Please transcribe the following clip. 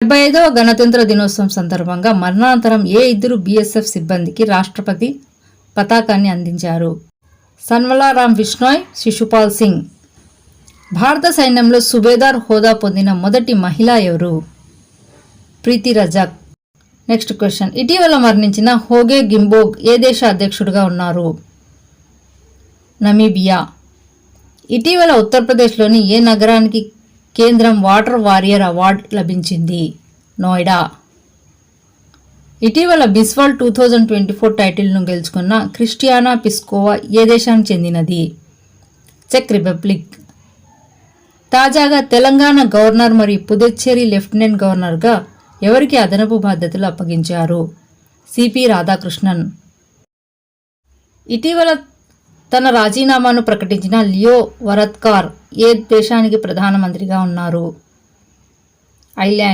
75వ గణతంత్ర దినోత్సవం సందర్భంగా మరణానంతరం ఏ ఇద్దరు బీఎస్ఎఫ్ సిబ్బందికి రాష్ట్రపతి పతాకాన్ని అందించారు? సన్వలారాం విష్ణోయ్, శిశుపాల్ సింగ్. భారత సైన్యంలో సుబేదార్ హోదా పొందిన మొదటి మహిళ ఎవరు? ప్రీతి రజాక్. Next question. ఇటీవల మరణించిన హోగే గింబోగ్ ఏ దేశ అధ్యక్షుడిగా ఉన్నారు? నమీబియా. ఇటీవల ఉత్తరప్రదేశ్లోని ఏ నగరానికి కేంద్రం వాటర్ వారియర్ అవార్డు లభించింది? నోయిడా. ఇటీవల మిస్ వరల్డ్ 2024 టైటిల్ను గెలుచుకున్న క్రిస్టియానా పిస్కోవా ఏ దేశానికి చెందినది? చెక్ రిపబ్లిక్. తాజాగా తెలంగాణ గవర్నర్ మరియు పుదుచ్చేరి లెఫ్టినెంట్ గవర్నర్గా ఎవరికి అదనపు బాధ్యతలు అప్పగించారు? సిపి రాధాకృష్ణన్. ఇటీవల తన రాజీనామాను ప్రకటించిన లియో వరద్కార్ ఏ దేశానికి ప్రధానమంత్రిగా ఉన్నారు? ఐర్లాండ్.